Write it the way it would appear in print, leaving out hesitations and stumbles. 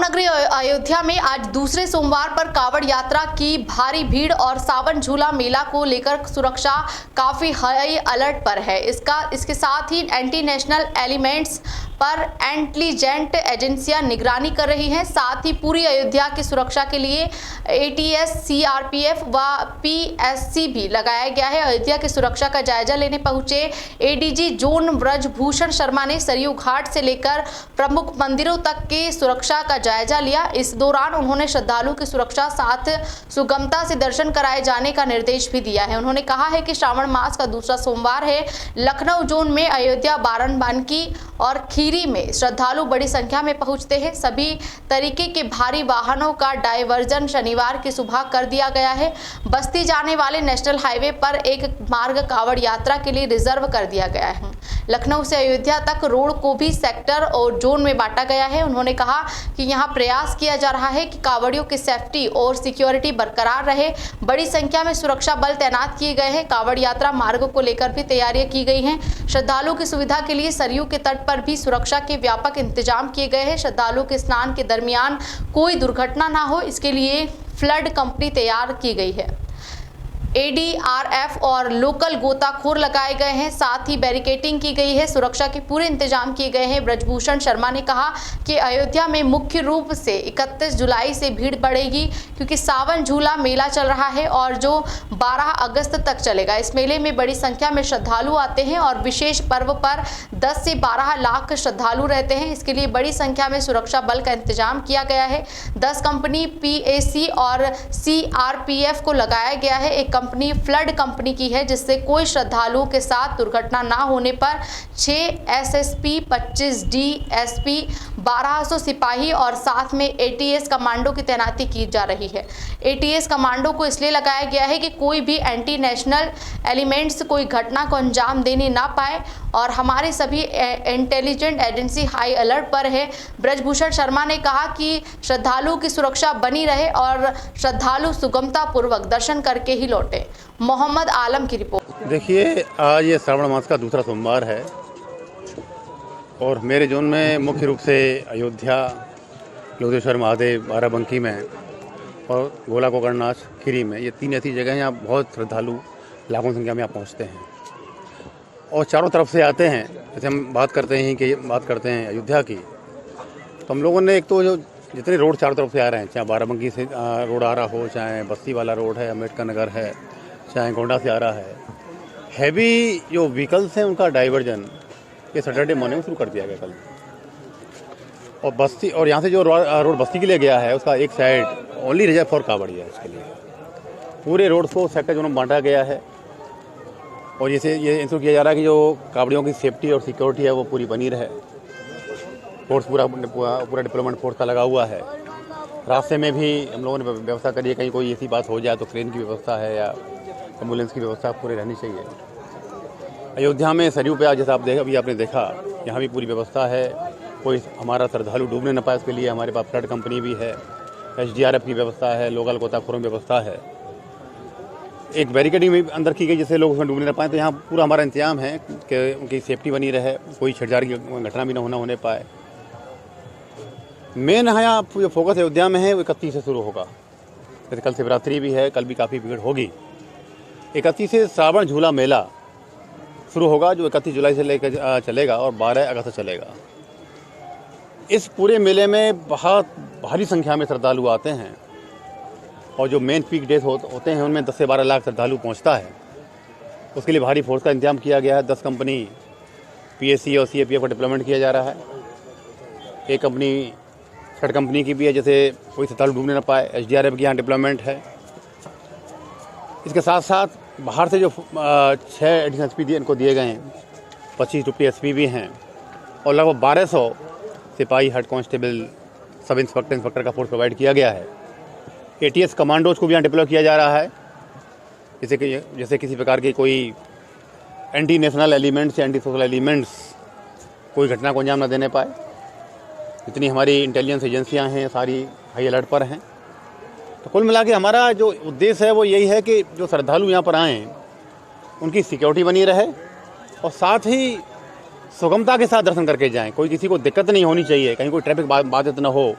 नगरी अयोध्या में आज दूसरे सोमवार पर कावड़ यात्रा की भारी भीड़ और सावन झूला मेला को लेकर सुरक्षा काफी हाई अलर्ट पर है। इसके साथ ही एंटी नेशनल एलिमेंट्स पर इंटेलिजेंट एजेंसियां निगरानी कर रही हैं। साथ ही पूरी अयोध्या की सुरक्षा के लिए एटीएस, सीआरपीएफ व पीएससी भी लगाया गया है। अयोध्या की सुरक्षा का जायजा लेने पहुंचे एडीजी जोन ब्रजभूषण शर्मा ने सरयू घाट से लेकर प्रमुख मंदिरों तक की सुरक्षा का जायजा लिया। इस दौरान उन्होंने श्रद्धालुओं की सुरक्षा साथ सुगमता से दर्शन कराए जाने का निर्देश भी दिया है। उन्होंने कहा है कि श्रावण मास का दूसरा सोमवार है। लखनऊ जोन में अयोध्या, बाराबंकी और खीरी में श्रद्धालु बड़ी संख्या में पहुंचते हैं। सभी तरीके के भारी वाहनों का डायवर्जन शनिवार की सुबह कर दिया गया है। बस्ती जाने वाले नेशनल हाईवे पर एक मार्ग कावड़ यात्रा के लिए रिजर्व कर दिया गया है। लखनऊ से अयोध्या तक रोड को भी सेक्टर और जोन में बांटा गया है। उन्होंने कहा कि यहां प्रयास किया जा रहा है कि कावड़ियों की सेफ्टी और सिक्योरिटी बरकरार रहे। बड़ी संख्या में सुरक्षा बल तैनात किए गए हैं। कावड़ यात्रा मार्ग को लेकर भी तैयारियां की गई हैं। श्रद्धालुओं की सुविधा के लिए सरयू के तट पर भी सुरक्षा के व्यापक इंतजाम किए गए हैं। श्रद्धालुओं के स्नान के दरमियान कोई दुर्घटना ना हो, इसके लिए फ्लड कंपनी तैयार की गई है। एडीआरएफ और लोकल गोताखोर लगाए गए हैं। साथ ही बैरिकेडिंग की गई है। सुरक्षा के पूरे इंतजाम किए गए हैं। ब्रजभूषण शर्मा ने कहा कि अयोध्या में मुख्य रूप से 31 जुलाई से भीड़ बढ़ेगी, क्योंकि सावन झूला मेला चल रहा है और जो 12 अगस्त तक चलेगा। इस मेले में बड़ी संख्या में श्रद्धालु आते हैं और विशेष पर्व पर 10 से 12 लाख श्रद्धालु रहते हैं। इसके लिए बड़ी संख्या में सुरक्षा बल का इंतजाम किया गया है। 10 कंपनी पीएसी और सीआरपीएफ को लगाया गया है। एक कंपनी फ्लड कंपनी की है, जिससे कोई श्रद्धालुओं के साथ दुर्घटना ना होने पर 6 एसएसपी, 25 डीएसपी, 1200 सिपाही और साथ में एटीएस कमांडो की तैनाती की जा रही है। एटीएस कमांडो को इसलिए लगाया गया है कि कोई भी एंटी नेशनल एलिमेंट्स कोई घटना को अंजाम देने ना पाए और हमारे सभी इंटेलिजेंट एजेंसी हाई अलर्ट पर है। ब्रजभूषण शर्मा ने कहा कि श्रद्धालुओं की सुरक्षा बनी रहे और श्रद्धालु सुगमता पूर्वक दर्शन करके ही लौटे। मोहम्मद आलम की रिपोर्ट। देखिए, आज ये श्रावण मास का दूसरा सोमवार है और मेरे जोन में मुख्य रूप से अयोध्या, लोधेश्वर महादेव, बाराबंकी में और गोला कोकरनाथ, खीरी में, ये 3 ऐसी जगह हैं यहाँ बहुत श्रद्धालु लाखों संख्या में यहाँ पहुँचते हैं और चारों तरफ से आते हैं। जैसे हम बात करते हैं अयोध्या की, तो हम लोगों ने एक तो जो जितने रोड चारों तरफ से आ रहे हैं, चाहे बाराबंकी से रोड आ रहा हो, चाहे बस्ती वाला रोड है, अम्बेडकर नगर है, चाहे गोंडा से आ रहा है, हैवी जो व्हीकल्स हैं उनका डाइवर्जन ये सैटरडे मॉर्निंग शुरू कर दिया गया कल। और बस्ती और यहाँ से जो रोड बस्ती के लिए गया है, उसका एक साइड ओनली रिजर्व फॉर कावड़ी है। उसके लिए पूरे रोड को सेक्टर जोन में बांटा गया है और जैसे ये इंश्योर किया जा रहा है कि जो कावड़ियों की सेफ्टी और सिक्योरिटी है वो पूरी बनी रहे। फोर्स पूरा डिप्लोमेंट फोर्स का लगा हुआ है। रास्ते में भी हम लोगों ने व्यवस्था करी है, कहीं कोई ऐसी बात हो जाए तो क्रेन की व्यवस्था है या एम्बुलेंस की व्यवस्था पूरी रहनी चाहिए। अयोध्या में सरयू पे आज जैसा अभी आपने देखा, यहाँ भी पूरी व्यवस्था है। कोई हमारा श्रद्धालु डूबने न पाए, उसके लिए हमारे पास फ्लड कंपनी भी है, एसडीआरएफ की व्यवस्था है, लोकल गोताखोरों की व्यवस्था है। एक बैरिकेडिंग भी अंदर की गई जिससे लोग उसमें डूबने न पाए। तो यहाँ पूरा हमारा इंतजाम है कि उनकी सेफ्टी बनी रहे, कोई छेड़छाड़ की घटना भी न होने पाए। मेन यहाँ जो फोकस अयोध्या में है वो 31 से शुरू होगा। जैसे कल शिवरात्रि भी है, कल भी काफ़ी भीड़ होगी। 31 से श्रावण झूला मेला शुरू होगा, जो 31 जुलाई से लेकर चलेगा और 12 अगस्त तक चलेगा। इस पूरे मेले में बहुत भारी संख्या में श्रद्धालु आते हैं और जो मेन पीक डेज होते हैं उनमें 10 से 12 लाख श्रद्धालु पहुँचता है। उसके लिए भारी फोर्स का इंतजाम किया गया है। 10 कंपनी पीएससी और सीएपीएफ का डिप्लॉयमेंट किया जा रहा है। एक कंपनी फ्लड कंपनी की भी है, जैसे कोई श्रद्धालु डूबने न पाए। एसडीआरएफ की यहाँ डिप्लॉयमेंट है। इसके साथ साथ बाहर से जो 6 एडिशनल एसपी इनको दिए गए हैं, 25 डिप्टी एसपी भी हैं और लगभग 1200 सिपाही, हेड कांस्टेबल, सब इंस्पेक्टर का फोर्स प्रोवाइड किया गया है। एटीएस कमांडोज को भी यहाँ डिप्लॉय किया जा रहा है, जैसे किसी प्रकार के कोई एंटी नेशनल एलिमेंट्स या एंटी सोशल एलिमेंट्स कोई घटना को अंजाम न देने पाए। जितनी हमारी इंटेलिजेंस एजेंसियां हैं सारी हाई अलर्ट पर हैं। तो कुल मिला के हमारा जो उद्देश्य है वो यही है कि जो श्रद्धालु यहाँ पर आएँ उनकी सिक्योरिटी बनी रहे और साथ ही सुगमता के साथ दर्शन करके जाएं। कोई किसी को दिक्कत नहीं होनी चाहिए, कहीं कोई ट्रैफिक बाधित न हो।